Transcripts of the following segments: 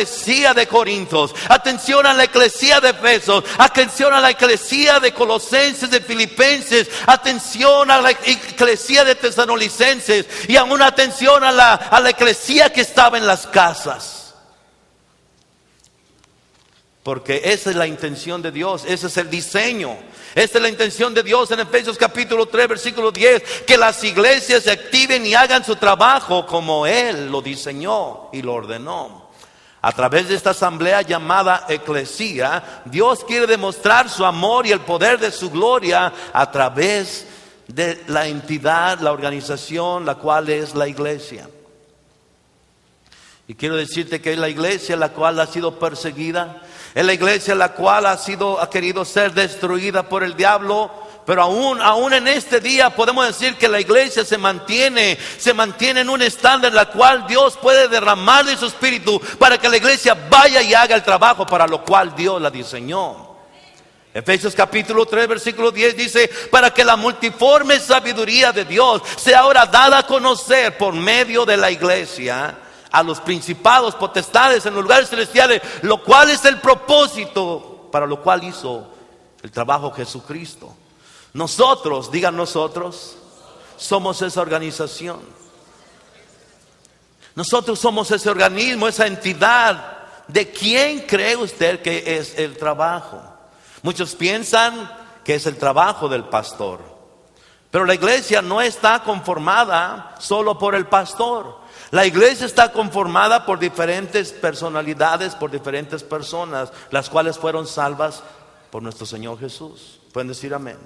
eclesía de Corintios, atención a la eclesía de Efesos, atención a la eclesía de Colosenses, de Filipenses, atención a la eclesía de Tesalonicenses y aún atención a la eclesía que estaba en las casas. Porque esa es la intención de Dios, ese es el diseño. Esta es la intención de Dios en Efesios capítulo 3 versículo 10, que las iglesias se activen y hagan su trabajo como Él lo diseñó y lo ordenó. A través de esta asamblea llamada eclesía, Dios quiere demostrar su amor y el poder de su gloria a través de la entidad, la organización, la cual es la iglesia. Y quiero decirte que es la iglesia la cual ha sido perseguida, es la iglesia la cual ha querido ser destruida por el diablo. Pero aún en este día podemos decir que la iglesia se mantiene en un estándar en la cual Dios puede derramar de su espíritu para que la iglesia vaya y haga el trabajo para lo cual Dios la diseñó. Efesios capítulo 3 versículo 10 dice: para que la multiforme sabiduría de Dios sea ahora dada a conocer por medio de la iglesia a los principados, potestades en los lugares celestiales, lo cual es el propósito para lo cual hizo el trabajo Jesucristo. Nosotros, digan nosotros, somos esa organización. Nosotros somos ese organismo, esa entidad. ¿De quién cree usted que es el trabajo? Muchos piensan que es el trabajo del pastor. Pero la iglesia no está conformada solo por el pastor. La iglesia está conformada por diferentes personalidades, por diferentes personas, las cuales fueron salvas por nuestro Señor Jesús. ¿Pueden decir amén?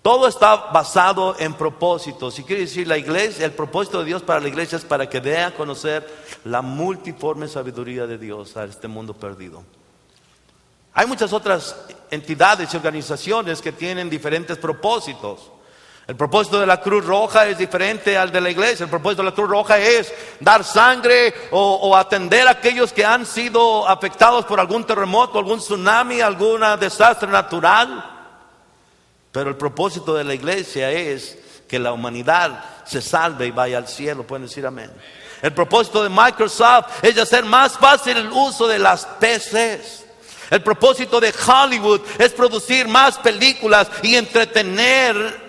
Todo está basado en propósitos. Y quiere decir, la iglesia, el propósito de Dios para la iglesia es para que dé a conocer la multiforme sabiduría de Dios a este mundo perdido. Hay muchas otras entidades y organizaciones que tienen diferentes propósitos. El propósito de la Cruz Roja es diferente al de la iglesia. El propósito de la Cruz Roja es dar sangre o atender a aquellos que han sido afectados por algún terremoto, algún tsunami, algún desastre natural. Pero el propósito de la iglesia es que la humanidad se salve y vaya al cielo. Pueden decir amén. El propósito de Microsoft es hacer más fácil el uso de las PCs. El propósito de Hollywood es producir más películas y entretener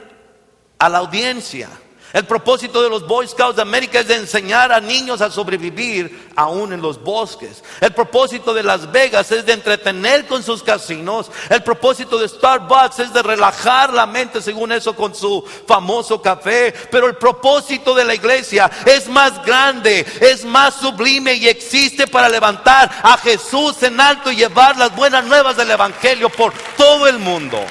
a la audiencia. El propósito de los Boy Scouts de América es de enseñar a niños a sobrevivir aún en los bosques. El propósito de Las Vegas es de entretener con sus casinos. El propósito de Starbucks es de relajar la mente, según eso, con su famoso café. Pero el propósito de la iglesia es más grande, es más sublime y existe para levantar a Jesús en alto y llevar las buenas nuevas del evangelio por todo el mundo.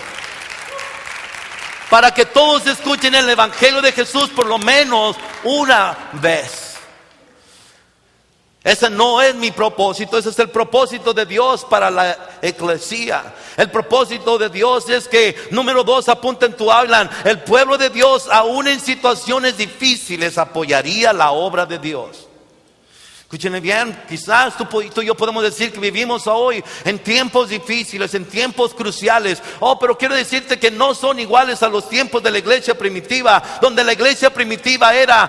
Para que todos escuchen el evangelio de Jesús por lo menos una vez. Ese no es mi propósito, ese es el propósito de Dios para la eclesía. El propósito de Dios es que, número 2, apunta en tu hablan, el pueblo de Dios aún en situaciones difíciles apoyaría la obra de Dios. Escúchenme bien, quizás tú y yo podemos decir que vivimos hoy en tiempos difíciles, en tiempos cruciales. Pero quiero decirte que no son iguales a los tiempos de la iglesia primitiva, donde la iglesia primitiva era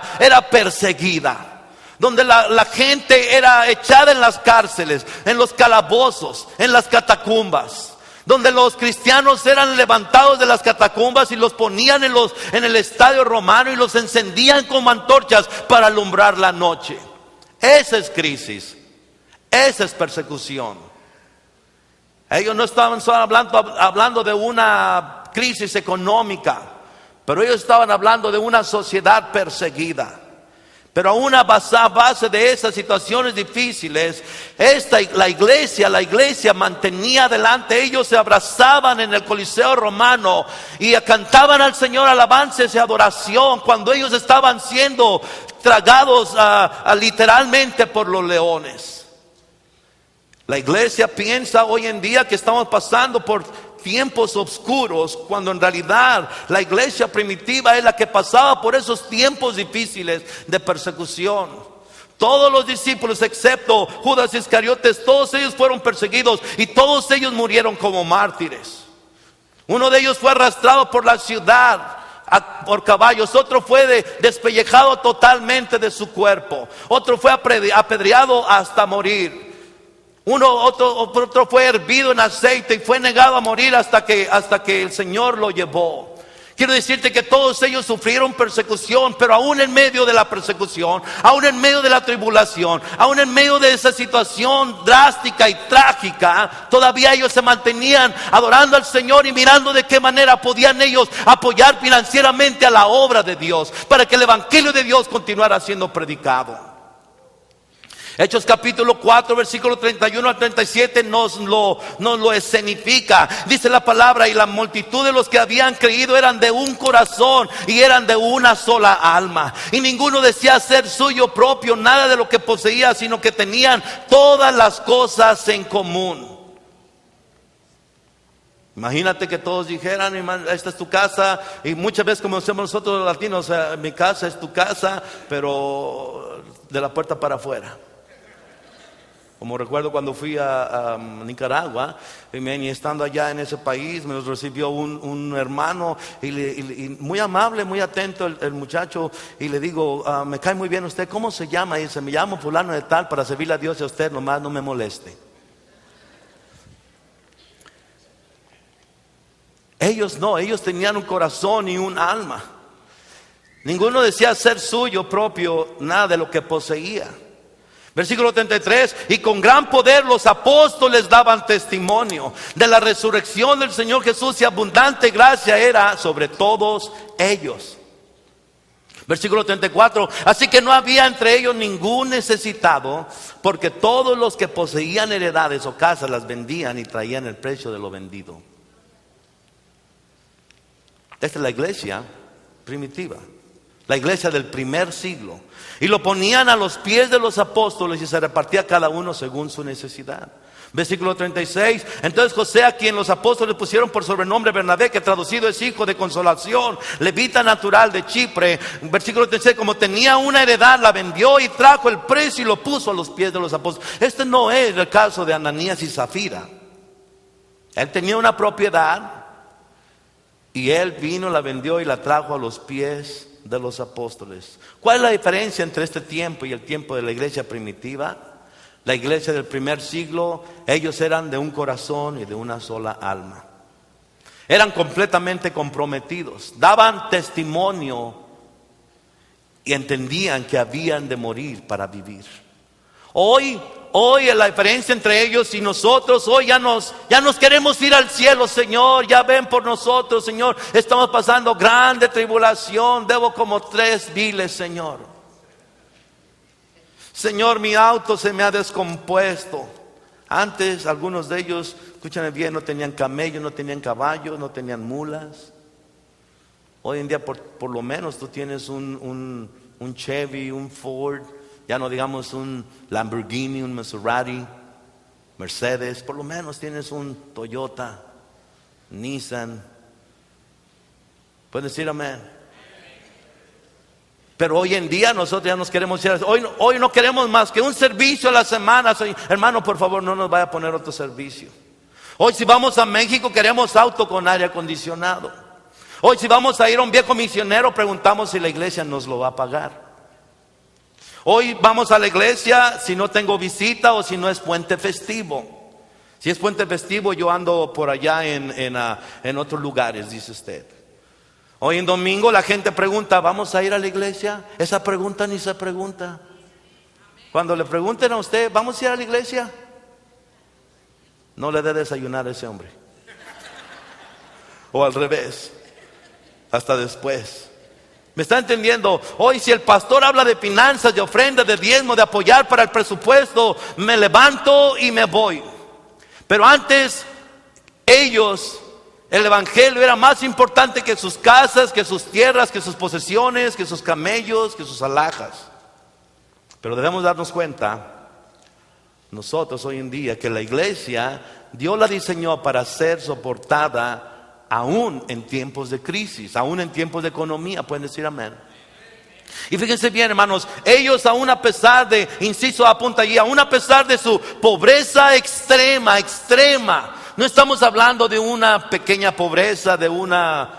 perseguida, donde la gente era echada en las cárceles, en los calabozos, en las catacumbas, donde los cristianos eran levantados de las catacumbas y los ponían en el estadio romano y los encendían como antorchas para alumbrar la noche. Esa es crisis, esa es persecución. Ellos no estaban solo hablando de una crisis económica, pero ellos estaban hablando de una sociedad perseguida. Pero aún a base de esas situaciones difíciles, la iglesia mantenía adelante. Ellos se abrazaban en el Coliseo romano y cantaban al Señor alabanzas y adoración cuando ellos estaban siendo tragados literalmente por los leones. La iglesia piensa hoy en día que estamos pasando por tiempos oscuros, cuando en realidad la iglesia primitiva es la que pasaba por esos tiempos difíciles de persecución. Todos los discípulos excepto Judas Iscariotes, todos ellos fueron perseguidos y todos ellos murieron como mártires. Uno de ellos fue arrastrado por la ciudad, por caballos, otro fue despellejado totalmente de su cuerpo, otro fue apedreado hasta morir. Otro fue hervido en aceite y fue negado a morir hasta que el Señor lo llevó. Quiero decirte que todos ellos sufrieron persecución, pero aún en medio de la persecución, aún en medio de la tribulación, aún en medio de esa situación drástica y trágica, todavía ellos se mantenían adorando al Señor y mirando de qué manera podían ellos apoyar financieramente a la obra de Dios, para que el Evangelio de Dios continuara siendo predicado. Hechos capítulo 4, versículo 31 al 37 nos lo escenifica. Dice la palabra: y la multitud de los que habían creído eran de un corazón y eran de una sola alma. Y ninguno decía ser suyo propio nada de lo que poseía, sino que tenían todas las cosas en común. Imagínate que todos dijeran: esta es tu casa. Y muchas veces, como decimos nosotros los latinos, mi casa es tu casa, pero de la puerta para afuera. Como recuerdo cuando fui a Nicaragua, y estando allá en ese país, me recibió un hermano y muy amable, muy atento el muchacho, y le digo: me cae muy bien usted, ¿cómo se llama? Y dice: me llamo fulano de tal, para servirle a Dios y a usted, nomás no me moleste. Ellos no, ellos tenían un corazón y un alma. Ninguno decía ser suyo propio nada de lo que poseía. Versículo 33: y con gran poder los apóstoles daban testimonio de la resurrección del Señor Jesús, y abundante gracia era sobre todos ellos. Versículo 34: así que no había entre ellos ningún necesitado, porque todos los que poseían heredades o casas las vendían y traían el precio de lo vendido. Esta es la iglesia primitiva, la iglesia del primer siglo. Y lo ponían a los pies de los apóstoles y se repartía cada uno según su necesidad. Versículo 36: entonces José, a quien los apóstoles pusieron por sobrenombre Bernabé, que traducido es hijo de consolación, levita natural de Chipre. Versículo 36: como tenía una heredad, la vendió y trajo el precio y lo puso a los pies de los apóstoles. Este no es el caso de Ananías y Zafira. Él tenía una propiedad y él vino, la vendió y la trajo a los pies de los apóstoles. ¿Cuál es la diferencia entre este tiempo y el tiempo de la iglesia primitiva? La iglesia del primer siglo, ellos eran de un corazón y de una sola alma. Eran completamente comprometidos, daban testimonio y entendían que habían de morir para vivir. Hoy la diferencia entre ellos y nosotros, hoy ya nos queremos ir al cielo, Señor, ya ven por nosotros, Señor, estamos pasando grande tribulación, debo como 3 biles, Señor. Señor, mi auto se me ha descompuesto. Antes algunos de ellos, escúchame bien, no tenían camellos, no tenían caballos, no tenían mulas. Hoy en día por lo menos tú tienes un Chevy, un Ford, ya no digamos un Lamborghini, un Maserati, Mercedes, por lo menos tienes un Toyota, Nissan. ¿Pueden decir amén? Pero hoy en día nosotros ya nos queremos ir. Hoy no queremos más que un servicio a la semana. Hermano, por favor, no nos vaya a poner otro servicio. Hoy si vamos a México queremos auto con aire acondicionado. Hoy si vamos a ir a un viejo misionero preguntamos si la iglesia nos lo va a pagar. Hoy vamos a la iglesia si no tengo visita o si no es puente festivo. Si es puente festivo yo ando por allá en otros lugares, dice usted. Hoy en domingo la gente pregunta: ¿vamos a ir a la iglesia? Esa pregunta ni se pregunta. Cuando le pregunten a usted: ¿vamos a ir a la iglesia? No le dé desayunar a ese hombre. O al revés, hasta después. ¿Me está entendiendo? Hoy si el pastor habla de finanzas, de ofrenda, de diezmo, de apoyar para el presupuesto, me levanto y me voy. Pero antes ellos, el evangelio era más importante que sus casas, que sus tierras, que sus posesiones, que sus camellos, que sus alhajas. Pero debemos darnos cuenta nosotros hoy en día que la iglesia Dios la diseñó para ser soportada aún en tiempos de crisis, aún en tiempos de economía. Pueden decir amén. Y fíjense bien, hermanos, ellos aún a pesar de, inciso apunta allí, aún a pesar de su pobreza extrema, no estamos hablando de una pequeña pobreza, de una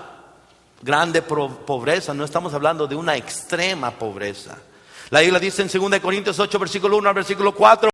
grande pobreza, no estamos hablando de una extrema pobreza. La Biblia dice en 2 Corintios 8, versículo 1 al versículo 4.